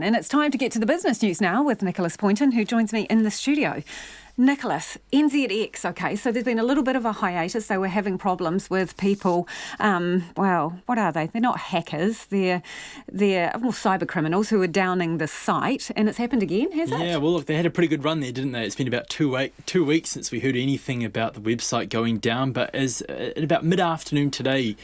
And it's time to get to the business news now with Nicholas Poynton, who joins me in the studio. Nicholas, NZX, okay, so there's been a little bit of a hiatus. They were having problems with people, what are they? They're not hackers, they're cyber criminals who are downing the site, and it's happened again, has it? Yeah, well, look, they had a pretty good run there, didn't they? It's been about 2 weeks since we heard anything about the website going down, but at about mid-afternoon today,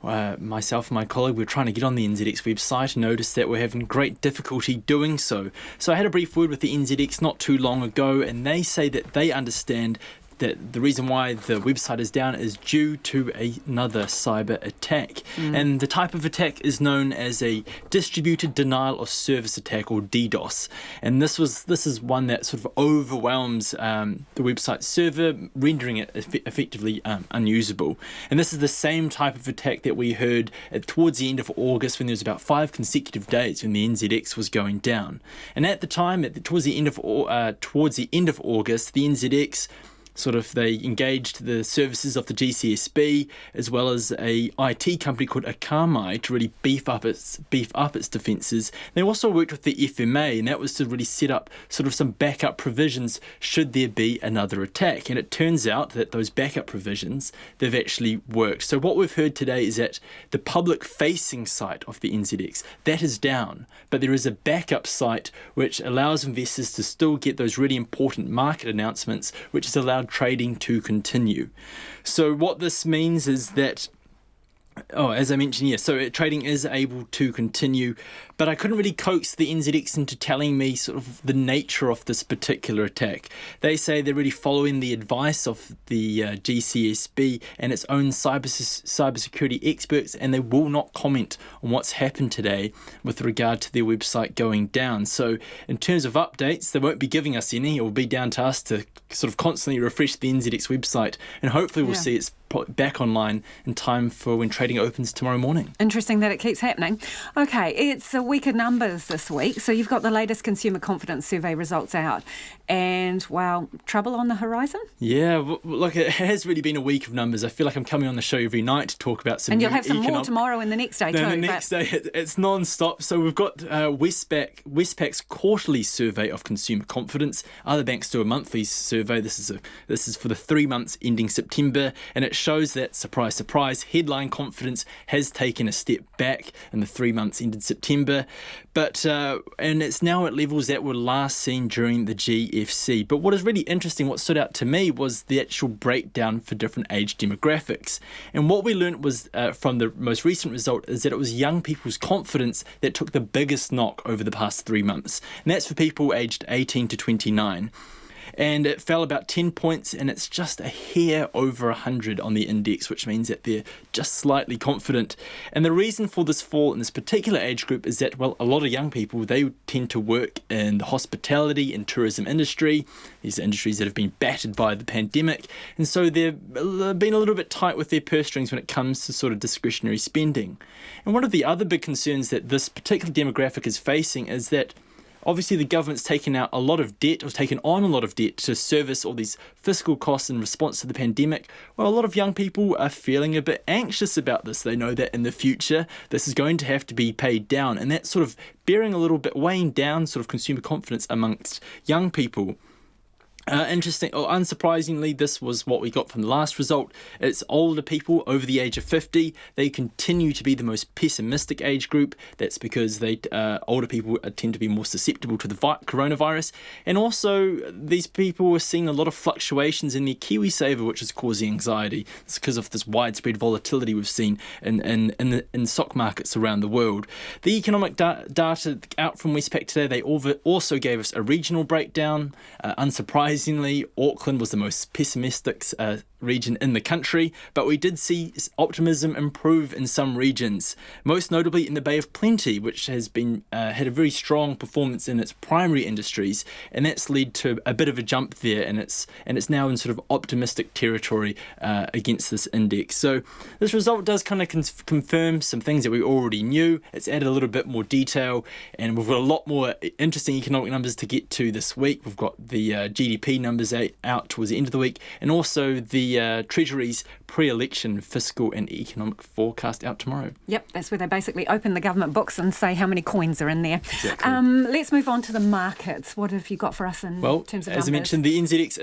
myself and my colleague were trying to get on the NZX website and noticed that we're having great difficulty doing so. So I had a brief word with the NZX not too long ago, and they say that they understand that the reason why the website is down is due to another cyber attack. And the type of attack is known as a distributed denial of service attack, or DDoS. And this is one that sort of overwhelms the website server, rendering it effectively unusable. And this is the same type of attack that we heard towards the end of August, when there was about 5 consecutive days when the NZX was going down. And at the time, towards the end of August, the NZX they engaged the services of the GCSB as well as a IT company called Akamai to really beef up its defences. They also worked with the FMA, and that was to really set up some backup provisions should there be another attack. And it turns out that those backup provisions, they've actually worked. So what we've heard today is that the public-facing site of the NZX, that is down, but there is a backup site which allows investors to still get those really important market announcements, which has allowed trading to continue. So what this means is that, as I mentioned, trading is able to continue, but I couldn't really coax the NZX into telling me the nature of this particular attack. They say they're really following the advice of the GCSB and its own cybersecurity experts, and they will not comment on what's happened today with regard to their website going down. So in terms of updates, they won't be giving us any. It will be down to us to constantly refresh the NZX website, and hopefully we'll see it's back online in time for when trading opens tomorrow morning. Interesting that it keeps happening. Okay, it's weaker numbers this week. So you've got the latest consumer confidence survey results out, and trouble on the horizon? Yeah, look, it has really been a week of numbers. I feel like I'm coming on the show every night to talk about some. And you'll have some more tomorrow and the next day too. The next day, it's non-stop. So we've got Westpac's quarterly survey of consumer confidence. Other banks do a monthly survey. This is for the 3 months ending September, and it shows that, surprise, surprise, headline confidence has taken a step back in the 3 months ended September, but and it's now at levels that were last seen during the GFC. But what is really interesting, what stood out to me, was the actual breakdown for different age demographics. And what we learned was from the most recent result is that it was young people's confidence that took the biggest knock over the past 3 months, and that's for people aged 18 to 29. And it fell about 10 points, and it's just a hair over 100 on the index, which means that they're just slightly confident. And the reason for this fall in this particular age group is that, a lot of young people, they tend to work in the hospitality and tourism industry. These are industries that have been battered by the pandemic, and so they've been a little bit tight with their purse strings when it comes to discretionary spending. And one of the other big concerns that this particular demographic is facing is that obviously the government's taken on a lot of debt to service all these fiscal costs in response to the pandemic. Well, a lot of young people are feeling a bit anxious about this. They know that in the future this is going to have to be paid down, and that's bearing a little bit, weighing down consumer confidence amongst young people. Interesting, or unsurprisingly, this was what we got from the last result. It's older people over the age of 50. They continue to be the most pessimistic age group. That's because older people tend to be more susceptible to the coronavirus. And also, these people are seeing a lot of fluctuations in their KiwiSaver, which is causing anxiety. It's because of this widespread volatility we've seen in stock markets around the world. The economic data out from Westpac today, they also gave us a regional breakdown. Unsurprisingly, Auckland was the most pessimistic region in the country, but we did see optimism improve in some regions, most notably in the Bay of Plenty, which has been had a very strong performance in its primary industries, and that's led to a bit of a jump there, and it's now in optimistic territory against this index. So this result does confirm some things that we already knew. It's added a little bit more detail, and we've got a lot more interesting economic numbers to get to this week. We've got the GDP numbers out towards the end of the week, and also the the Treasury's pre-election fiscal and economic forecast out tomorrow. Yep, that's where they basically open the government books and say how many coins are in there. Exactly. Let's move on to the markets. What have you got for us in terms of numbers? As I mentioned, the NZX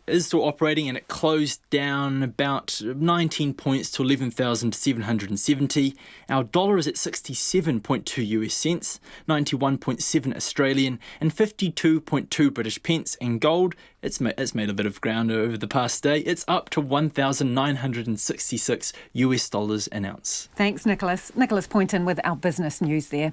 is still operating, and it closed down about 19 points to 11,770. Our dollar is at 67.2 US cents, 91.7 Australian, and 52.2 British pence. And gold, it's made a bit of ground over the past day. It's up to 1,966 US dollars an ounce. Thanks, Nicholas. Nicholas Poynton with our business news there.